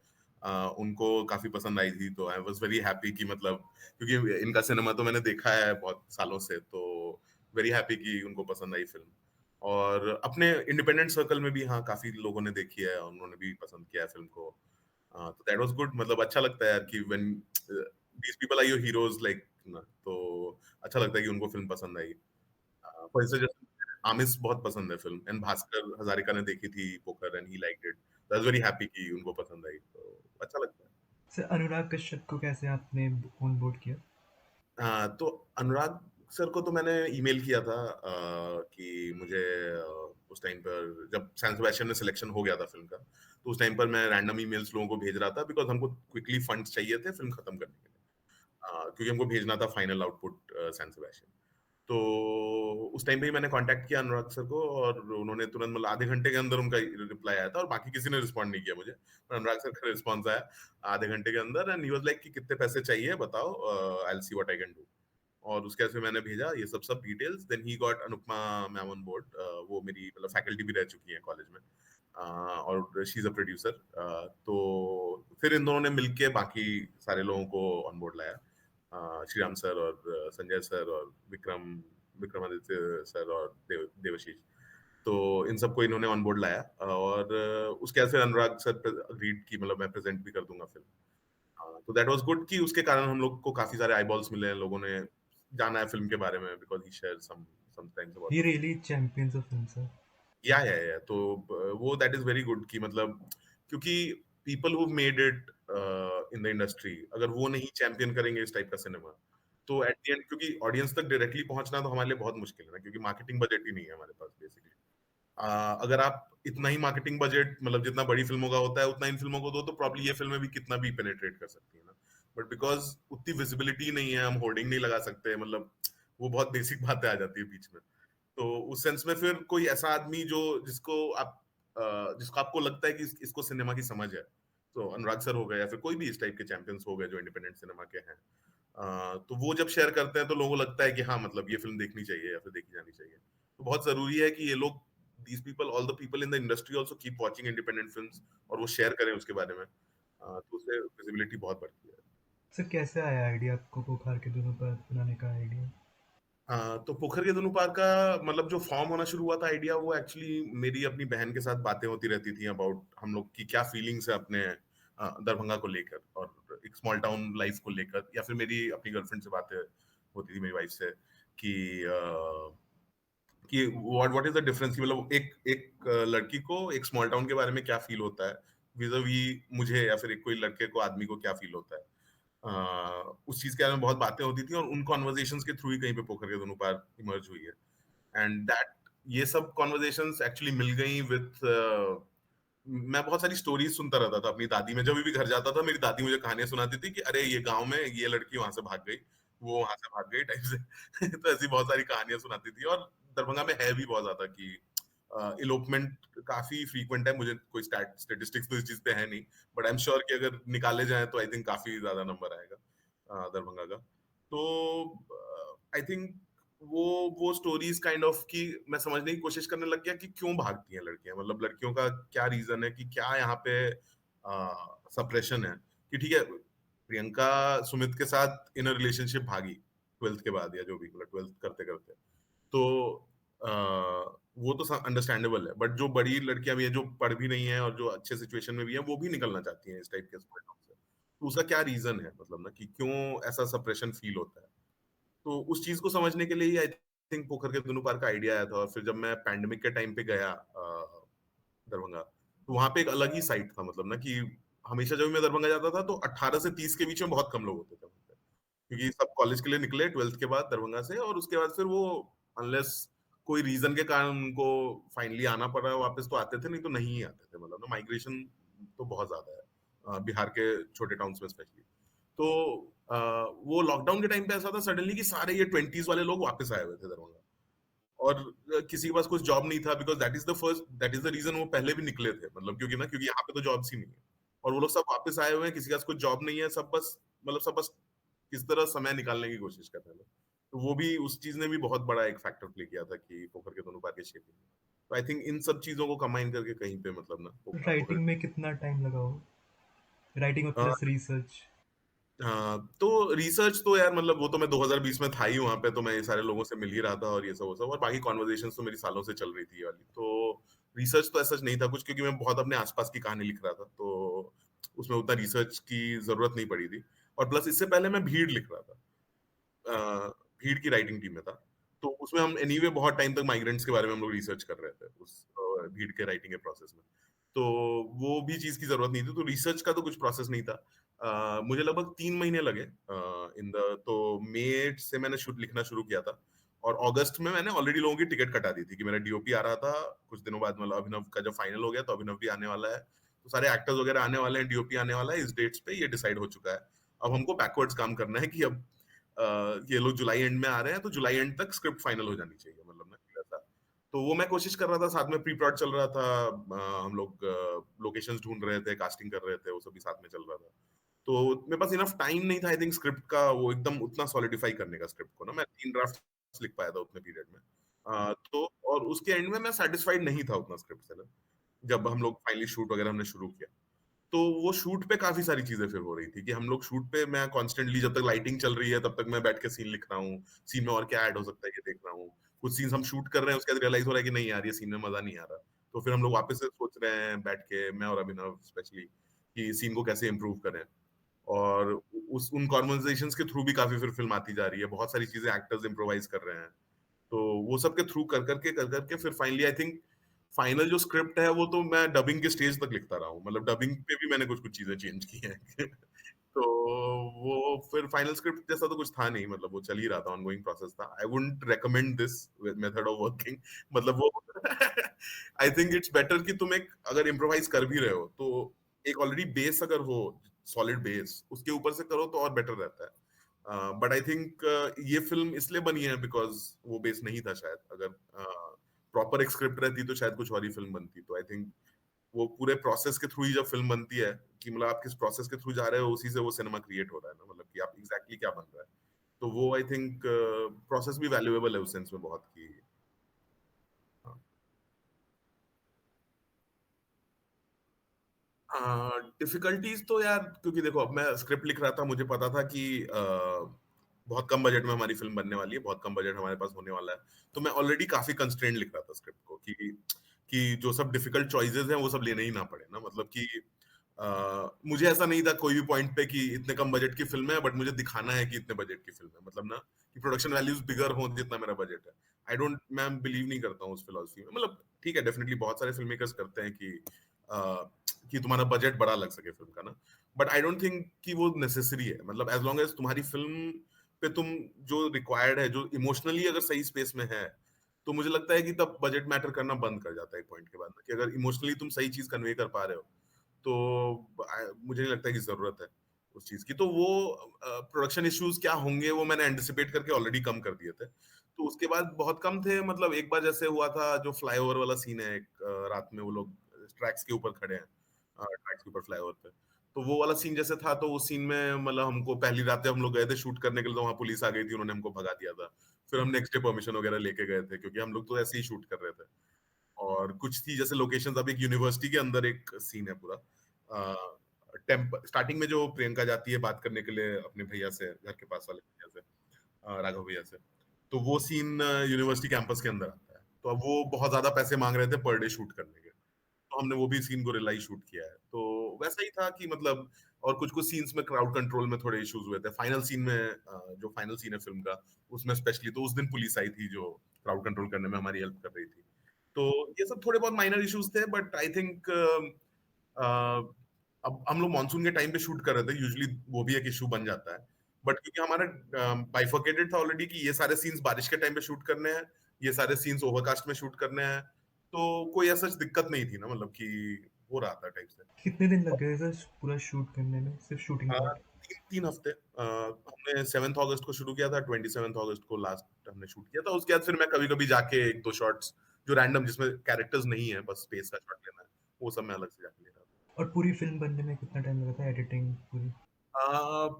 उनको काफ़ी पसंद आई थी, तो आई वाज़ वेरी हैप्पी कि मतलब क्योंकि इनका सिनेमा तो मैंने देखा है बहुत सालों से, तो वेरी हैप्पी कि उनको पसंद आई फ़िल्म। और अपने इंडिपेंडेंट सर्कल में भी हाँ, काफ़ी लोगों ने देखी है और उन्होंने भी पसंद किया है फ़िल्म को। तो दैट वाज़ गुड, मतलब अच्छा लगता है यार कि when these people are your heroes like ना, तो अच्छा लगता है कि उनको फ़िल्म पसंद आई। फॉर इंस्टेंस जैसे आमिस बहुत पसंद है फ़िल्म एंड भास्कर हज़ारिका ने देखी थी poker and he liked it. I was very happy कि उनको पसंद आई, तो अच्छा लगता है। सर अनुराग कश्यप को कैसे आपने ऑन बोर्ड किया? तो अनुराग सर को तो मैंने ईमेल किया था कि मुझे उस टाइम पर जब सैन सेबेस्टियन में सिलेक्शन हो गया था फ़िल्म का, तो उस टाइम पर मैं रैंडम ईमेल्स लोगों को भेज रहा था बिकॉज़ हमको क्विकली फंड्स चाहिए थे फ़िल्म खत्म करने के लिए। क्योंकि हमको भेजना था फाइनल आउटपुट सैन सेबेस्टियन। तो उस टाइम पे ही मैंने कॉन्टैक्ट किया अनुराग सर को और उन्होंने तुरंत मतलब आधे घंटे के अंदर उनका रिप्लाई आया था और बाकी किसी ने रिस्पॉन्ड नहीं किया मुझे। पर अनुराग सर का रिस्पॉन्स आया आधे घंटे के अंदर एंड ही वाज़ लाइक कि कितने पैसे चाहिए बताओ, I will see what I can do. और उसके बाद फिर मैंने भेजा ये सब सब details, then he got Anupama ma'am on board. वो मेरी मतलब फैकल्टी भी रह चुकी हैं कॉलेज में। और शी इज़ अ प्रोड्यूसर। तो फिर इन दोनों ने मिलके बाकी सारे लोगों को ऑन बोर्ड लाया। श्रीराम सर और संजय सर और विक्रमादित्य सर और देवाशीष। तो इन सबको इन्होंने ऑन बोर्ड लाया और उसके बाद फिर अनुराग सर अग्रीड की मतलब मैं प्रेजेंट भी कर दूंगा फिल्म। तो दैट वाज गुड कि उसके कारण हम लोग को काफी सारे आईबॉल्स मिले हैं, लोगों ने जाना है फिल्म के बारे में because he share sometimes about he the film. Really champions of film sir. या तो वो दैट इज वेरी गुड कि मतलब क्योंकि people who made it in the industry अगर वो नहीं चैंपियन करेंगे इस टाइप का सिनेमा, तो एट द एंड क्योंकि ऑडियंस तक डायरेक्टली पहुंचना तो हमारे लिए बहुत मुश्किल है ना, क्योंकि मार्केटिंग बजट ही नहीं है हमारे पास बेसिकली। अगर आप इतना ही मार्केटिंग बजट मतलब जितना बड़ी फिल्मों का होता है उतना इन फिल्मों को दो तो प्रॉब्ली ये फिल्में भी कितना भी पेनिट्रेट कर सकती है ना। बट बिकॉज उतनी विजिबिलिटी नहीं है, हम होर्डिंग नहीं लगा सकते, मतलब वो बहुत बेसिक बातें आ जाती है बीच में। तो उस सेंस में फिर कोई ऐसा आदमी जो जिसको आपको लगता है कि इसको सिनेमा की समझ है, तो अनुराग सर हो गए या फिर कोई भी इस टाइप के चैंपियंस हो गए जो इंडिपेंडेंट सिनेमा के हैं। तो वो जब शेयर करते हैं तो लोगों को लगता है कि हाँ मतलब ये फिल्म देखनी चाहिए या फिर देखी जानी चाहिए। तो बहुत जरूरी है कि ये लोग these people all the people in the industry also keep watching independent films और वो शेयर करें उसके बारे में। तो उससे विजिबिलिटी बहुत बढ़ती है। सर कैसे आया आइडिया आपको बुखार के दिनों पर बनाने का आइडिया? तो पोखर के दोनों पार का मतलब जो फॉर्म होना शुरू हुआ था आइडिया, वो एक्चुअली मेरी अपनी बहन के साथ बातें होती रहती थी अबाउट हम लोग की क्या फीलिंग्स है अपने दरभंगा को लेकर और एक स्मॉल टाउन लाइफ को लेकर, या फिर मेरी अपनी गर्लफ्रेंड से बातें होती थी मेरी वाइफ से कि व्हाट इज द डिफरेंस, कि मतलब एक एक लड़की को एक स्मॉल टाउन के बारे में क्या फील होता है विज़ा-वी मुझे, या फिर एक कोई लड़के को आदमी को क्या फील होता है। उस चीज के बारे में बहुत बातें होती थी और उन कॉन्वर्जेशंस के थ्रू ही कहीं पे पोखर के दोनों पार इमर्ज हुई है। एंड दैट ये सब कॉन्वर्जेशंस एक्चुअली मिल गई विथ मैं बहुत सारी स्टोरीज सुनता रहता था अपनी दादी में, जब भी घर जाता था मेरी दादी मुझे कहानियां सुनाती थी कि अरे ये गांव में ये लड़की वहां से भाग गई, वो वहां से भाग गई टाइप से तो ऐसी बहुत सारी कहानियां सुनाती थी। और दरभंगा में है भी बहुत ज्यादा कि इलोपमेंट काफी फ्रीक्वेंट है। मुझे कोई स्टेटिस्टिक्स तो इस चीज पे है नहीं, बट आई एम श्योर कि अगर निकाले जाए तो आई थिंक काफी ज्यादा नंबर आएगा दरभंगा का। तो आई थिंक वो स्टोरीज काइंड ऑफ की मैं समझने की कोशिश करने लग गया कि क्यों भागती हैं लड़कियां, मतलब लड़कियों का क्या रीजन है, कि क्या यहाँ पे सप्रेशन है। कि ठीक है, प्रियंका सुमित के साथ इन रिलेशनशिप भागी ट्वेल्थ के बाद, या जो भी, मतलब ट्वेल्थ करते करते, तो वो तो अंडरस्टैंडेबल है। बट जो बड़ी लड़कियां भी हैं जो पढ़ भी नहीं है और जो अच्छे सिचुएशन में भी है, वो भी निकलना चाहती हैं इस टाइप के स्कूल से। तो उसका क्या रीजन है, मतलब ना, कि क्यों ऐसा सप्रेशन फील होता है। तो उस चीज को समझने के लिए ही आई थिंक पोखर के दोनों पार का आइडिया आया था। और फिर जब मैं पैंडेमिक के टाइम पे गया दरभंगा, तो वहां पे एक अलग ही साइट था, मतलब ना कि हमेशा जब मैं दरभंगा जाता था तो 18 से 30 के बीच में बहुत कम लोग होते थे वहाँ पे। क्योंकि सब कॉलेज के लिए निकले ट्वेल्थ के बाद दरभंगा से, और उसके बाद फिर वो अनलेस कोई रीजन के कारण उनको फाइनली आना पड़ा वापस, तो आते थे, नहीं तो नहीं ही आते थे। मतलब ना माइग्रेशन तो बहुत ज्यादा है बिहार के छोटे टाउन्स में स्पेशली। तो वो लॉकडाउन के टाइम पे ऐसा था सडनली कि सारे ये 20s वाले लोग वापस आए हुए थे दरभंगा। और किसी के पास कुछ जॉब नहीं था, because that is the reason वो पहले भी निकले थे, मतलब क्योंकि यहाँ पे तो जॉब्स ही नहीं है। और वो लोग सब वापस आए हुए हैं, किसी के पास कुछ जॉब नहीं है, सब बस किस तरह समय निकालने की कोशिश कर रहे हैं। तो वो भी, उस चीज ने भी बहुत बड़ा एक फैक्टर प्ले किया था कि पोखर के दोनों पार के शेपिंग में। तो आई थिंक इन सब चीजों को कंबाइन करके कहीं पे, मतलब ना, पोखर। राइटिंग में कितना टाइम लगा हो? राइटिंग और प्लस रिसर्च? हाँ, तो रिसर्च तो यार, मतलब वो तो मैं 2020 में था ही वहां पे, तो मैं ये सारे लोगों से मिल ही रहा था और ये सब वो सब, और बाकी कॉन्वर्जेशन तो मेरी सालों से चल रही थी ये वाली। तो रिसर्च तो ऐसा नहीं था कुछ, क्योंकि मैं बहुत अपने आसपास की कहानी लिख रहा था, तो उसमें उतना रिसर्च की जरूरत नहीं पड़ी थी। और प्लस इससे पहले मैं भीड़ लिख रहा था, भीड़ की राइटिंग टीम में था। तो उसमें हम एनीवे बहुत टाइम तक माइग्रेंट्स के बारे में हम लोग रिसर्च कर रहे थे उस भीड़ के राइटिंग के प्रोसेस में। तो वो भी चीज की जरूरत नहीं थी, तो रिसर्च का तो कुछ प्रोसेस नहीं था। मुझे लगभग 3 महीने लगे इन द तो मई से मैंने लिखना शुरू किया था। और अगस्त में मैंने ऑलरेडी लोगों की टिकट कटा दी थी कि मेरा डीओपी आ रहा था कुछ दिनों बाद, मतलब अभिनव का जब फाइनल हो गया तो अभिनव भी आने वाला है, तो सारे एक्टर्स वगैरह आने वाले हैं, डीओपी आने वाला है, इस डेट्स पे ये डिसाइड हो चुका है। अब हमको बैकवर्ड्स काम करना है कि अब ये लोग जुलाई एंड में आ रहे हैं, तो जुलाई एंड तक स्क्रिप्ट फाइनल हो जानी चाहिए, मतलब ना ऐसा। तो वो मैं कोशिश कर रहा था, साथ में प्री प्लॉट चल रहा था, हम लोग लोकेशंस ढूंढ रहे थे, कास्टिंग कर रहे थे, वो सब भी साथ में चल रहा था। तो मेरे पास इनफ टाइम नहीं था आई थिंक स्क्रिप्ट का वो एकदम उतना सॉलिडिफाई करने का स्क्रिप्ट को ना। मैं 3 ड्राफ्ट लिख पाया था उतने पीरियड में। तो और उसके एंड में मैं सेटिस्फाइड नहीं था उतना स्क्रिप्ट से ना, जब हम लोग फाइनली शूट वगैरह हमने शुरू किया। तो वो शूट पे काफी सारी चीजें फिर हो रही थी कि हम लोग शूट पे, मैं कॉन्स्टेंटली जब तक लाइटिंग चल रही है तब तक मैं बैठ के सीन लिख रहा हूँ, सीन में और क्या ऐड हो सकता है ये देख रहा हूँ। कुछ सीन्स हम शूट कर रहे हैं, उसके बाद रियलाइज हो रहा है कि नहीं यार ये सीन में मजा नहीं आ रहा। तो फिर हम लोग वापस से सोच रहे हैं बैठ के, मैं और अभिनव स्पेशली, कि सीन को कैसे इम्प्रूव करें। और उस उन कॉन्वर्सेशंस के थ्रू भी काफी फिर फिल्म आती जा रही है, बहुत सारी चीजें एक्टर्स इम्प्रोवाइज कर रहे हैं। तो वो सब के थ्रू कर करके फिर फाइनली आई थिंक फाइनल जो स्क्रिप्ट है वो तो मैं डबिंग के स्टेज तक लिखता रहा हूँ, मतलब डबिंग पे भी मैंने कुछ कुछ चीजें चेंज की हैं तो वो फिर फाइनल स्क्रिप्ट जैसा तो कुछ था नहीं, मतलब वो चल ही रहा था, ऑनगोइंग प्रोसेस था। I wouldn't recommend this method of working, मतलब वो आई थिंक इट्स बेटर कि तुम एक अगर इम्प्रोवाइज कर भी रहे हो तो एक ऑलरेडी बेस अगर हो, सॉलिड बेस, उसके ऊपर से करो तो और बेटर रहता है। बट आई थिंक ये फिल्म इसलिए बनी है बिकॉज वो बेस नहीं था शायद। अगर प्रॉपर एक स्क्रिप्ट रहती तो शायद कुछ और ही फिल्म बनती। तो आई थिंक वो पूरे प्रोसेस के थ्रू ही जब फिल्म बनती है, कि मतलब आप किस प्रोसेस के थ्रू जा रहे हो, उसी से वो सिनेमा क्रिएट हो रहा है ना, मतलब कि आप एग्जैक्टली क्या बन रहा है। तो वो आई थिंक प्रोसेस भी वैल्यूएबल है उस सेंस में बहुत की। डिफिकल्टीज तो यार, क्योंकि देखो अब मैं स्क्रिप्ट लिख रहा था, मुझे पता था कि बहुत कम बजट में हमारी फिल्म बनने वाली है, बहुत कम बजट हमारे पास होने वाला है। तो मैं ऑलरेडी काफी कंस्ट्रेंट लिख रहा था स्क्रिप्ट को, कि जो सब डिफिकल्ट चॉइसेस हैं वो सब लेने ही ना पड़े ना, मतलब कि मुझे ऐसा नहीं था कोई भी पॉइंट पे कि इतने कम बजट की फिल्म है, बट मुझे दिखाना है कि इतने बजट की फिल्म है, मतलब ना कि प्रोडक्शन वैल्यूज बिगर हो जितना मेरा बजट है। आई डोंट मैं बिलीव नहीं करता हूँ उस फिलोसफी में। मतलब ठीक है, डेफिनेटली बहुत सारे फिल्म मेकर्स करते हैं कि तुम्हारा बजट बड़ा लग सके फिल्म का ना, बट आई डोंट थिंक कि वो नेसेसरी है। मतलब एज लॉन्ग एज तुम्हारी फिल्म पे तुम जो रिक्वायर्ड है, जो इमोशनली अगर सही स्पेस में है, तो मुझे लगता है कि तब बजट मैटर करना बंद कर जाता है एक पॉइंट के बाद, कि अगर इमोशनली तुम सही चीज कन्वे कर पा रहे हो तो मुझे नहीं लगता कि जरूरत है उस चीज की। तो वो प्रोडक्शन इश्यूज क्या होंगे वो मैंने एंटिसिपेट करके ऑलरेडी कम कर दिए थे। तो उसके बाद बहुत कम थे, मतलब एक बार जैसे हुआ था जो फ्लाईओवर वाला सीन है, एक रात में वो लोग ट्रैक्स के ऊपर खड़े हैं, ट्रैक्स के ऊपर फ्लाईओवर पे, तो वो वाला सीन जैसे था, तो उस सीन में मतलब हमको पहली रात जब हम लोग गए थे शूट करने के लिए तो वहां पुलिस आ गई थी, उन्होंने हमको भगा दिया था। फिर हम नेक्स्ट डे परमिशन वगैरह लेके गए थे क्योंकि हम लोग तो ऐसे ही शूट कर रहे थे। और कुछ थी जैसे लोकेशंस, अब एक यूनिवर्सिटी के अंदर एक सीन है पूरा, टेम्प स्टार्टिंग में जो प्रियंका जाती है बात करने के लिए अपने भैया से, घर के पास वाले भैया से, राघव भैया से, तो वो सीन यूनिवर्सिटी कैंपस के अंदर आता है। तो अब वो बहुत ज्यादा पैसे मांग रहे थे पर डे शूट करने के, तो हमने वो भी सीन गोरिल्ला ही शूट किया है। तो वैसा ही था कि मतलब, और कुछ कुछ सीन्स में क्राउड कंट्रोल में थोड़े इश्यूज हुए थे। फाइनल सीन में जो फाइनल सीन है फिल्म का, उसमें स्पेशली तो उस दिन पुलिस आई थी जो क्राउड कंट्रोल करने में हमारी हेल्प कर रही थी। तो ये सब थोड़े बहुत माइनर इश्यूज थे, बट आई थिंक अब हम लोग मानसून के टाइम पे शूट कर रहे थे, यूजुअली वो भी एक इशू बन जाता है। बट क्योंकि हमारा बाइफर्केटेड था ऑलरेडी कि ये सारे सीन्स बारिश के टाइम पे शूट करने हैं, ये सारे सीन्स ओवरकास्ट में शूट करने हैं, तो कोई ऐसा दिक्कत नहीं थी ना, मतलब कि हो रहा था टाइप से। कितने दिन लग गए सर पूरा शूट करने में, सिर्फ शूटिंग हाँ, पार्ट? 3 हफ्ते। हमने 7 अगस्त को शुरू किया था, 27 अगस्त को लास्ट हमने शूट किया था। उसके बाद फिर मैं कभी कभी जाके एक दो शॉट्स जो रैंडम, जिसमें कैरेक्टर्स नहीं है, बस स्पेस का शॉट लेना है, वो सब मैं अलग से जाके ले रहा था। और पूरी फिल्म बनने में कितना टाइम लगा था, एडिटिंग पूरी?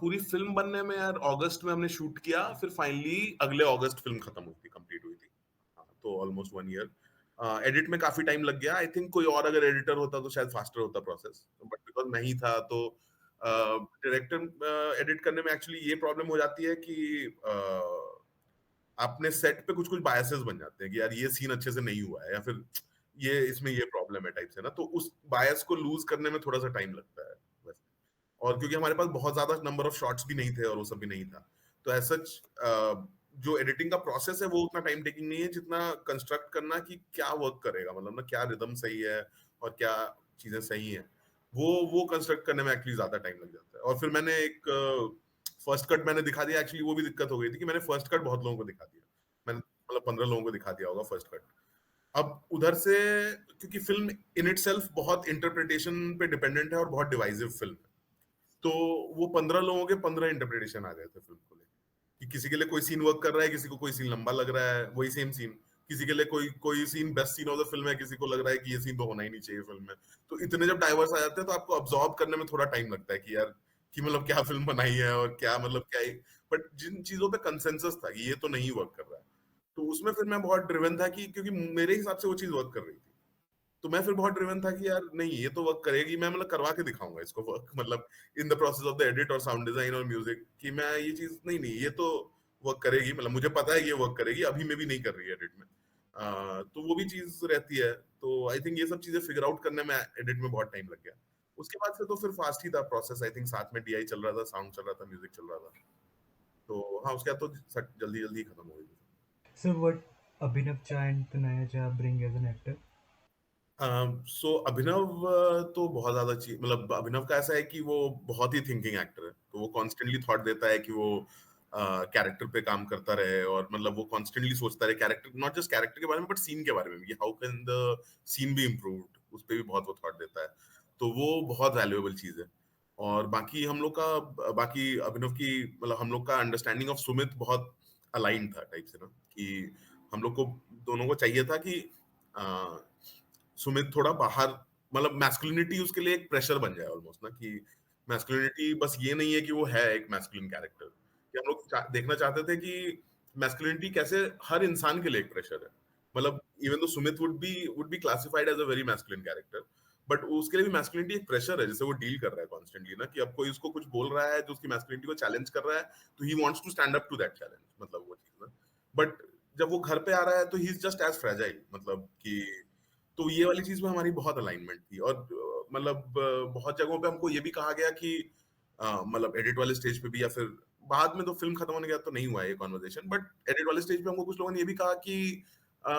पूरी फिल्म बनने में यार अगस्त में हमने शूट किया, फिर फाइनली अगले अगस्त फिल्म खत्म हुई थी, कंप्लीट हुई थी। हाँ, तो ऑलमोस्ट 1 ईयर। एडिट में काफी टाइम लग गया। आई थिंक कोई और अगर एडिटर होता तो शायद फास्टर होता प्रोसेस, बट बिकॉज नहीं था तो डायरेक्टर एडिट करने में एक्चुअली ये प्रॉब्लम हो जाती है कि अपने सेट पे कुछ कुछ बायसेस बन जाते हैं कि यार ये सीन अच्छे से नहीं हुआ है, या फिर ये इसमें ये प्रॉब्लम है टाइप से ना, तो उस बायस को लूज करने में थोड़ा सा टाइम लगता है वैसे। और क्योंकि हमारे पास बहुत ज्यादा नंबर ऑफ शॉट्स भी नहीं थे और वो सब भी नहीं था, तो एज सच जो एडिटिंग का प्रोसेस है वो उतना टाइम टेकिंग नहीं है जितना कंस्ट्रक्ट करना कि क्या वर्क करेगा, मतलब ना क्या रिदम सही है और क्या चीजें सही हैं, वो कंस्ट्रक्ट करने में एक्चुअली ज्यादा टाइम लग जाता है। और फिर मैंने एक फर्स्ट कट मैंने दिखा दिया, एक्चुअली वो भी दिक्कत हो गई थी कि मैंने फर्स्ट कट बहुत लोगों को दिखा दिया। मैंने मतलब 15 लोगों को दिखा दिया होगा फर्स्ट कट। अब उधर से, क्योंकि फिल्म इन इटसेल्फ बहुत इंटरप्रिटेशन पे डिपेंडेंट है और बहुत डिवाइसिव फिल्म है, तो वो 15 लोगों के 15 इंटरप्रिटेशन आ गए थे फिल्म को लेकर, कि किसी के लिए कोई सीन वर्क कर रहा है, किसी को कोई सीन लंबा लग रहा है, वही सेम सीन, किसी के लिए कोई कोई scene best scene of the film है, किसी को लग रहा है कि ये सीन तो होना ही नहीं चाहिए फिल्म में। तो इतने जब डाइवर्स आ जाते हैं तो आपको अब्सॉर्ब करने में थोड़ा टाइम लगता है कि यार, कि मतलब क्या फिल्म बनाई है और क्या मतलब क्या ही। बट जिन चीजों पे कंसेंसस था कि ये तो नहीं वर्क कर रहा है, तो उसमें फिर मैं बहुत ड्रिवन था कि क्योंकि मेरे हिसाब से वो चीज वर्क कर रही थी, तो मैं फिर बहुत ड्रिवन था कि यार नहीं ये तो वर्क करेगी, मैं मतलब करवा के दिखाऊंगा इसको वर्क, मतलब in the process of the edit और साउंड डिजाइन और म्यूजिक, कि मैं ये चीज नहीं नहीं ये तो वर्क करेगी, मतलब मुझे पता है ये वर्क करेगी, अभी में भी नहीं कर रही है एडिट में। तो वो भी चीज रहती है। तो आई थिंक ये सब चीजें फिगर आउट करने में एडिट में बहुत टाइम लग गया। उसके बाद से तो फिर फास्ट ही था प्रोसेस, आई थिंक साथ में डीआई चल रहा था, साउंड चल रहा था, म्यूजिक चल रहा था। तो हाँ, उसके बाद तो जल्दी जल्दी खत्म हो गई। सर व्हाट अभिनव चा and Tanaya Jha bring as an actor? So Abhinav तो बहुत ज्यादा चीज, मतलब अभिनव का ऐसा है कि वो बहुत ही थिंकिंग एक्टर है, तो वो कॉन्स्टेंटली थॉट देता है कि वो कैरेक्टर पे काम करता रहे, और मतलब वो कॉन्स्टेंटली सोचता रहे कैरेक्टर, नॉट जस्ट कैरेक्टर के बारे में बट सीन के बारे में भी, how can the scene be improved, उस पर भी बहुत वो थॉट देता है। तो वो बहुत वैल्यूएबल चीज है। और बाकी हम लोग का, बाकी अभिनव की, मतलब हम लोग का अंडरस्टैंडिंग ऑफ सुमित बहुत अलाइन था टाइप से ना, कि हम लोग को दोनों को चाहिए था कि सुमित थोड़ा बाहर, मतलब मैस्कुलिनिटी उसके लिए एक प्रेशर बन जाए ऑलमोस्ट ना, कि मैस्कुलिनिटी बस ये नहीं है कि वो है एक मैस्कुलिन कैरेक्टर, कि हम लोग देखना चाहते थे कि मैस्कुलिनिटी कैसे हर इंसान के लिए एक प्रेशर है। मतलब even though Sumit would be classified as a very masculine character, but उसके लिए भी मैस्कुलिनिटी एक प्रेशर है जिसे वो डील कर रहा है कॉन्स्टेंटली ना, कि अब कोई उसको कुछ बोल रहा है जो उसकी मैस्कुलिनिटी को चैलेंज कर रहा है, तो he wants to stand up to that challenge, मतलब वो चीज ना। बट जब वो घर पे आ रहा है तो he is just as fragile, मतलब कि, तो ये वाली चीज में हमारी बहुत अलाइनमेंट थी। और मतलब बहुत जगहों पे हमको ये भी कहा गया कि मतलब एडिट वाले स्टेज पे भी, या फिर बाद में तो फिल्म खत्म होने के बाद तो नहीं हुआ है ये कॉन्वर्सेशन, बट एडिट वाले स्टेज पे हमको कुछ लोगों ने ये भी कहा कि अ,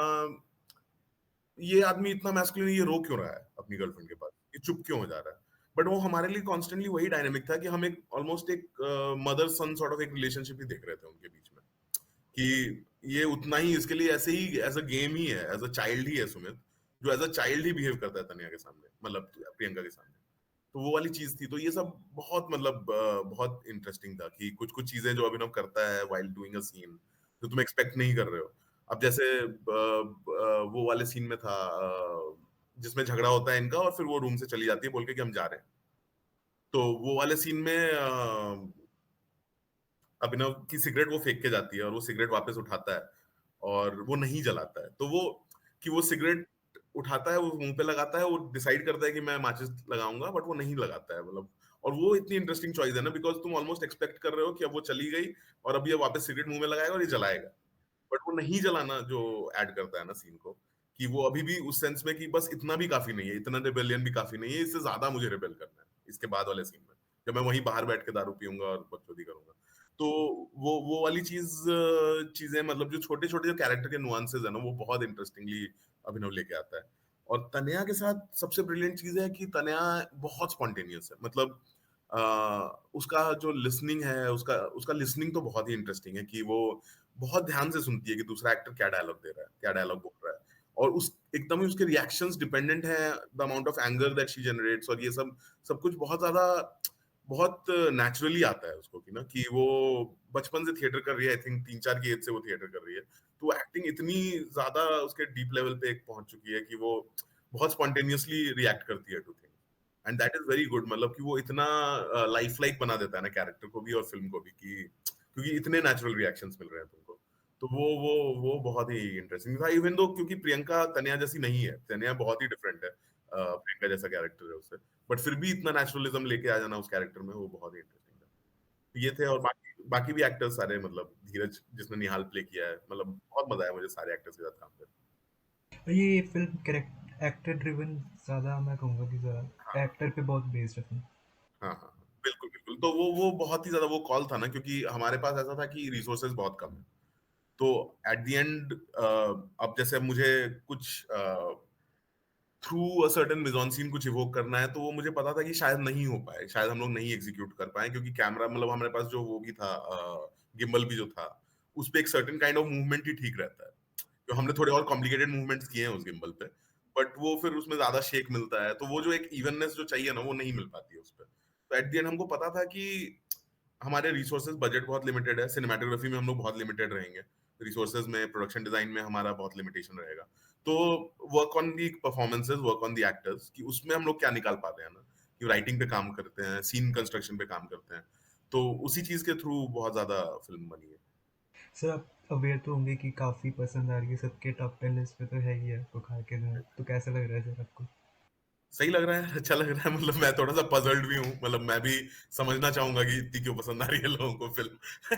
ये आदमी इतना मैस्कुलिन, ये रो क्यों रहा है अपनी गर्लफ्रेंड के पास, ये चुप क्यों हो जा रहा है। बट वो हमारे लिए कॉन्स्टेंटली वही डायनेमिक था कि हम एक ऑलमोस्ट एक मदर सन सॉर्ट ऑफ एक रिलेशनशिप ही देख रहे थे उनके बीच में। कि ये उतना ही इसके लिए ऐसे ही एज अ गेम ही है, एज अ चाइल्ड ही है सुमित, जो एज अ चाइल्ड ही बिहेव करता है तनिया के सामने, मतलब प्रियंका के सामने। तो वो वाली चीज थी, तो ये सब बहुत मतलब बहुत इंटरेस्टिंग था कि कुछ कुछ चीजें जो अभिनव करता है वाइल डूइंग अ सीन, जो तुम एक्सपेक्ट नहीं कर रहे हो। अब जैसे वो वाले सीन में था जिसमें झगड़ा होता है इनका और फिर वो रूम से चली जाती है बोल के कि हम जा रहे हैं। तो वो वाले सीन में अभिनव की सिगरेट वो फेंक के जाती है और वो सिगरेट वापस उठाता है और वो नहीं जलाता है। तो वो कि वो सिगरेट उठाता है, वो मुंह पे लगाता है, वो डिसाइड करता है कि मैं माचिस लगाऊंगा, बट वो नहीं लगाता है मतलब। और वो इतनी इंटरेस्टिंग चॉइस है ना, बिकॉज तुम ऑलमोस्ट एक्सपेक्ट कर रहे हो कि अब वो चली गई और अब ये वापस सिगरेट मुंह में लगाएगा और ये जलाएगा, बट वो नहीं जलाना जो ऐड करता है ना सीन को, कि वो अभी भी उस सेंस में कि बस इतना भी काफी नहीं है, इतना रिबेलियन भी काफी नहीं है, इससे ज्यादा मुझे रिबेल करना है इसके बाद वाले सीन में, जब मैं वहीं बाहर बैठ के दारू पीऊंगा और बकचोदी करूंगा। तो वो वाली चीजें मतलब जो छोटे छोटे जो कैरेक्टर के नुआंसेस है ना, वो बहुत इंटरेस्टिंगली अभिनव लेके आता है। और तनया के साथ सबसे ब्रिलियंट चीज है कि तनया बहुत स्पॉन्टेनियस है, मतलब उसका जो लिसनिंग है, उसका उसका लिसनिंग तो बहुत ही इंटरेस्टिंग है कि वो बहुत ध्यान से सुनती है कि दूसरा एक्टर क्या डायलॉग दे रहा है, क्या डायलॉग बोल रहा है, और उस एकदम ही उसके रिएक्शंस डिपेंडेंट है the amount of anger that she generates, और ये सब सब कुछ बहुत ज्यादा बहुत नेचुरली आता है उसको, कि ना कि वो बचपन से थिएटर कर रही है, आई थिंक 3-4 की एज से वो थिएटर कर रही है, तो एक्टिंग इतनी ज्यादा उसके डीप लेवल पे एक पहुंच चुकी है कि वो बहुत स्पॉन्टेनियसली रिएक्ट करती है two things, and that is very good, मतलब कि वो इतना लाइफ लाइक बना देता है ना कैरेक्टर को भी और फिल्म को भी, कि क्योंकि इतने नेचुरल रिएक्शंस मिल रहे हैं तुमको। तो वो बहुत ही इंटरेस्टिंग था, इवन दो क्योंकि प्रियंका तनिया जैसी नहीं है, तनिया बहुत ही डिफरेंट है प्रियंका जैसा कैरेक्टर है उससे, बट फिर भी इतना नेचुरलिज्म लेके आ जाना उस कैरेक्टर में, वो बहुत ही इंटरेस्टिंग था। तो ये थे, और बाकी बाकी भी एक्टर्स सारे, मतलब धीरज जिसने निहाल प्ले किया है, मतलब बहुत मजा आया मुझे सारे एक्टर्स के साथ काम करके। ये फिल्म एक्टर ड्रिवन ज़्यादा, मैं कहूँगा कि ज़्यादा हाँ एक्टर पे बहुत बेस्ड है फिल्म। हाँ हाँ, बिल्कुल बिल्कुल, तो वो बहुत ही ज्यादा वो कॉल था ना, क्योंकि हमारे पास ऐसा था कि रिसोर्सेज बहुत कम है, तो एट द एंड अब जैसे मुझे कुछ थ्रू अ सर्टेन मिजॉन सीन कुछ इवोक करना है, तो वो मुझे पता था कि शायद नहीं हो पाए, शायद हम लोग नहीं एग्जीक्यूट कर पाए, क्योंकि कैमरा मतलब हमारे पास जो वो भी था, गिम्बल भी जो था, उस पे एक सर्टेन काइंड ऑफ मूवमेंट ही ठीक रहता है, तो हमने थोड़े और कॉम्प्लिकेटेड मूवमेंट्स किए हैं उस गिम्बल पे, बट वो फिर उसमें ज्यादा शेक मिलता है, तो वो जो एक इवननेस जो चाहिए ना, वो नहीं मिल पाती है उस पर। तो एट द एंड हमको पता था कि हमारे रिसोर्सेज बजट बहुत लिमिटेड है, सिनेमाटोग्राफी में हम लोग बहुत लिमिटेड रहेंगे, रिसोर्सेज में प्रोडक्शन डिजाइन में हमारा बहुत लिमिटेशन रहेगा, तो work on the performances, work on the actors, कि उसमें हम लोग क्या निकाल पाते हैं ना, कि राइटिंग पे काम करते हैं, सीन कंस्ट्रक्शन पे काम करते हैं, तो उसी चीज के थ्रू बहुत ज्यादा फिल्म बनी है। सर आप अवेयर तो होंगे कि काफ़ी पसंद आ रही है, सबके टॉप 10 लिस्ट पे तो है ही है बुखार के दिन, तो कैसा लग रहा है सर आपको? सही लग रहा है, अच्छा लग रहा है, मतलब मैं थोड़ा सा पजल्ड भी हूँ, मतलब मैं भी समझना चाहूंगा कि इतनी क्यों पसंद आ रही है लोगों को फिल्म।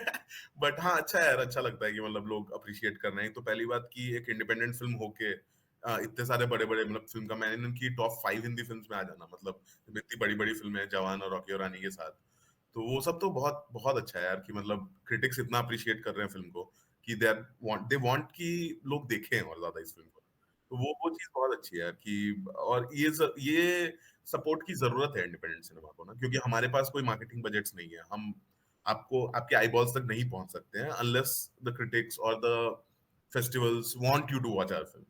बट हाँ, अच्छा है यार, अच्छा लगता है कि मतलब लोग अप्रिशिएट कर रहे हैं। तो पहली बात की एक इंडिपेंडेंट फिल्म होके इतने सारे बड़े बड़े मतलब फिल्म का मैंने इनकी टॉप 5 हिंदी फिल्म में आ जाना, मतलब इतनी बड़ी बड़ी फिल्में हैं जवान और रॉकी और रानी के साथ, तो वो सब तो बहुत बहुत अच्छा है यार, कि मतलब क्रिटिक्स इतना अप्रिशिएट कर रहे हैं फिल्म को, कि दे वांट कि लोग देखें और ज्यादा इस फिल्म को, तो वो चीज बहुत अच्छी है यार, कि और ये सपोर्ट की जरूरत है इंडिपेंडेंट सिनेमा को ना, क्योंकि हमारे पास कोई मार्केटिंग बजट्स नहीं है, हम आपको आपके आईबॉल्स तक नहीं पहुंच सकते हैं अनलेस द क्रिटिक्स और the festivals want you to watch our film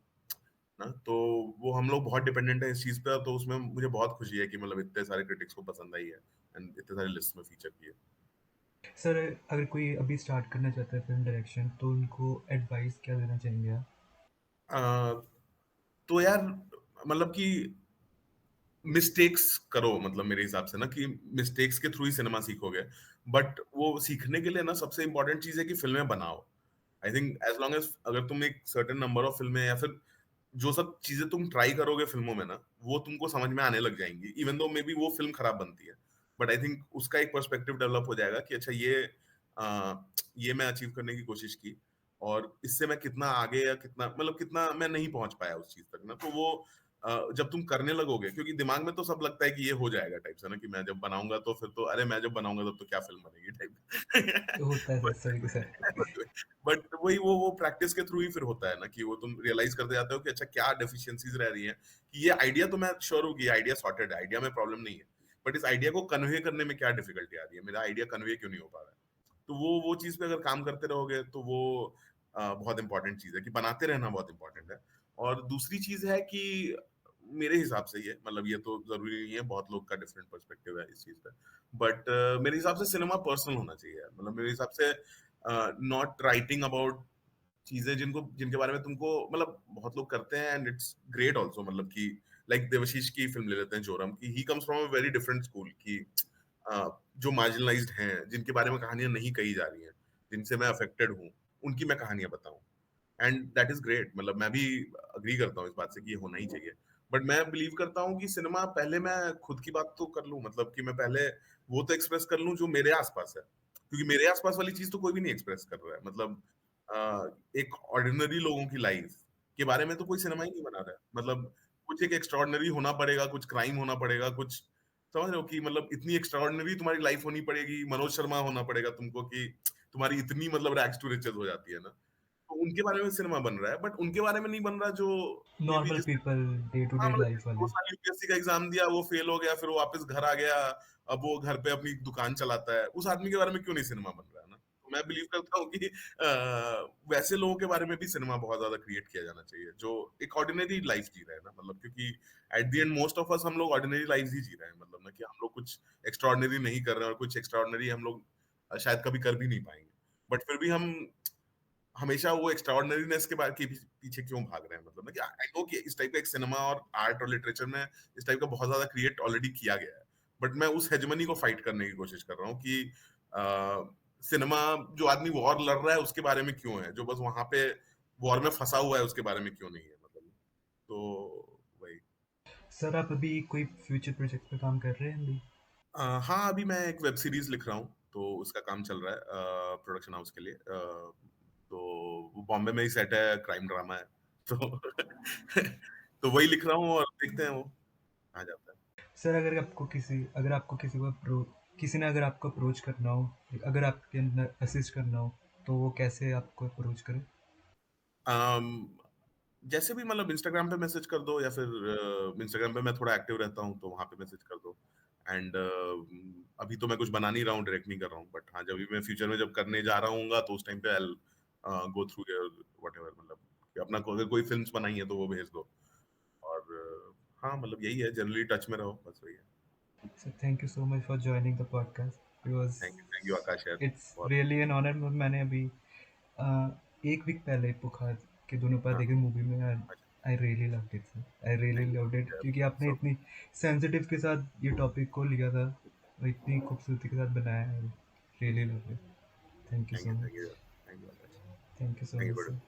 ना, तो वो हम लोग बहुत डिपेंडेंट है इस चीज पे, तो उसमें मुझे बहुत खुशी है कि मतलब इतने सारे क्रिटिक्स को पसंद आई है एंड इतने सारे लिस्ट में फीचर की है। सर अगर कोई अभी स्टार्ट करना चाहता है फिल्म डायरेक्शन, तो उनको एडवाइस क्या देना चाहेंगे आप? अ, तो यार मतलब कि मिस्टेक्स करो, मतलब मेरे हिसाब से ना, कि मिस्टेक्स के थ्रू ही सिनेमा सीखोगे, बट वो सीखने के लिए ना सबसे इंपॉर्टेंट चीज है कि फिल्में बनाओ। I think as long as अगर तुम एक सर्टेन नंबर ऑफ फिल्में या फिर जो सब चीजें तुम ट्राई करोगे फिल्मों में ना, वो तुमको समझ में आने लग जाएंगी, इवन दो मे बी वो फिल्म खराब बनती है, बट आई थिंक उसका एक पर्सपेक्टिव डेवलप हो जाएगा कि अच्छा आ, ये मैं अचीव करने की कोशिश की, और इससे मैं कितना आगे या कितना मतलब कितना मैं नहीं पहुंच पाया उस चीज तक ना, तो वो जब तुम करने लगोगे, क्योंकि दिमाग में तो सब लगता है कि ये हो जाएगा टाइप से ना, कि मैं जब बनाऊंगा तो फिर तो अरे मैं जब बनाऊंगा तब तो क्या फिल्म बनेगी टाइप। होता है सर सभी के साथ। बट वही वो प्रैक्टिस के थ्रू ही फिर होता है ना, कि वो तुम रियलाइज करते जाते हो कि अच्छा क्या डेफिशिएंसीज रह रही हैं, कि ये आइडिया तो मैं श्योर हूँ कि आइडिया सॉर्टेड है, आइडिया में प्रॉब्लम नहीं है, बट इस आइडिया को कन्वे करने में क्या डिफिकल्टी आ रही है, मेरा आइडिया कन्वे क्यों नहीं हो पा रहा है, तो वो चीज़ पे अगर काम करते रहोगे तो वो बहुत इंपॉर्टेंट चीज़ है कि बनाते रहना बहुत इंपॉर्टेंट है। और दूसरी चीज़ है कि मेरे हिसाब से ये मतलब ये तो ज़रूरी नहीं है, बहुत लोग का डिफरेंट पर्सपेक्टिव है इस चीज़ पे। बट मेरे हिसाब से सिनेमा पर्सनल होना चाहिए यार। मतलब मेरे हिसाब से नॉट राइटिंग अबाउट चीज़ें जिनको जिनके बारे में तुमको मतलब बहुत लोग करते हैं एंड इट्स ग्रेट आल्सो मतलब कि लाइक देवाशीष की फ़िल्म ले लेते हैं जोरम की he comes from a very different school की जो मार्जिनलाइज्ड हैं, जिनके बारे में कहानियाँ नहीं कही जा रही हैं, जिनसे मैं अफेक्टेड हूँ, उनकी मैं कहानियाँ बताऊँ। एंड दैट इज ग्रेट मतलब मैं भी अग्री करता हूँ इस बात से कि ये होना ही चाहिए बट मैं बिलीव करता हूँ कि सिनेमा पहले मैं खुद की बात तो कर लूँ मतलब कि मैं पहले वो तो एक्सप्रेस कर लूँ जो मेरे आसपास है क्योंकि मेरे आसपास वाली चीज तो कोई भी नहीं एक्सप्रेस कर रहा है मतलब एक ऑर्डिनरी लोगों की लाइफ के बारे में तो कोई सिनेमा ही नहीं बना रहा है मतलब कुछ एक एक्स्ट्रॉर्डनरी होना पड़ेगा कुछ क्राइम होना पड़ेगा कुछ समझ रहे हो कि मतलब इतनी एक्स्ट्रॉर्डनरी तुम्हारी लाइफ होनी पड़ेगी मनोज शर्मा होना पड़ेगा तुमको कि तुम्हारी इतनी मतलब रैग्स टू रिचेस हो जाती है ना तो उनके बारे में सिनेमा बन रहा है बट उनके बारे में नहीं बन रहा जो मे बी नॉर्मल जिसने पीपल, डे टू हाँ डे मतलब लाइफ जिसने 2 वाले। साल यूपीएससी का एग्जाम दिया वो फेल हो गया फिर वो वापस घर आ गया अब वो घर पे अपनी दुकान चलाता है उस आदमी के बारे में क्यों नहीं सिनेमा बन रहा है ना तो मैं बिलीव करता हूँ कि वैसे लोगों के बारे में भी सिनेमा बहुत ज्यादा क्रिएट किया जाना चाहिए जो एक ऑर्डिनरी लाइफ जी रहे हैं ना मतलब क्योंकि at the end most of us हम लोग ऑर्डिनरी लाइफ ही जी रहे हैं मतलब ना कि हम लोग कुछ एक्स्ट्रॉर्डिनरी नहीं कर रहे हैं और कुछ एक्स्ट्रॉर्डिनरी हम लोग शायद कभी कर भी नहीं पाएंगे बट फिर भी हम हमेशा वो एक्स्ट्राऑर्डिनरीनेस के पीछे क्यों भाग रहे हैं मतलब ना कि आई नो कि इस टाइप का एक सिनेमा और आर्ट और लिटरेचर में इस टाइप का बहुत ज्यादा क्रिएट ऑलरेडी किया गया है बट मैं उस हेजमनी को फाइट करने की कोशिश कर रहा हूँ कि सिनेमा जो आदमी वॉर लड़ रहा है उसके बारे में क्यों है जो बस वहां पे वॉर में फंसा हुआ है उसके बारे में क्यों नहीं है मतलब तो वही सर आप अभी कोई फ्यूचर प्रोजेक्ट पे काम कर रहे हैं अभी? हाँ अभी मैं एक वेब सीरीज लिख रहा हूँ तो उसका काम चल रहा है प्रोडक्शन हाउस के लिए तो वो बॉम्बे में ही सेट है क्राइम ड्रामा है तो तो वही लिख रहा हूँ और देखते हैं वो आ जाता है सर अगर आपको किसी ने अगर आपको अप्रोच करना हो, अगर आपके अंदर असिस्ट करना हो, तो वो कैसे आपको अप्रोच करे? अम, जैसे भी मतलब इंस्टाग्राम पे मैसेज कर दो या फिर इंस्टाग्राम पे मैं थोड़ा एक्टिव रहता हूँ तो वहां पे मैसेज कर दो एंड अभी तो मैं कुछ बना नहीं रहा हूँ डायरेक्ट नहीं कर रहा हूँ बट हाँ जब भी मैं फ्यूचर में जब करने जा रहा हूँ तो उस टाइम पे I go through your whatever मतलब कि अपना अगर कोई फिल्म बनाई है तो वो भेज दो और हाँ मतलब यही है जनरली टच में रहो बस वही है sir thank you so much for joining the podcast. It was thank you Akash यार इट्स बहुत रियली एन ऑनर। मैंने अभी एक वीक पहले पुखार के दोनों पार्ट हाँ देखे मूवी में। अच्छा I really loved it sir, I really thank loved it, you क्योंकि आपने सो इतनी सेंसिटिव के साथ ये टॉपिक को लिया था और इतनी खूबसूरती के साथ बनाया है। Really loved it. Thank you so much. Thank you Akash thank you so thank much you sir.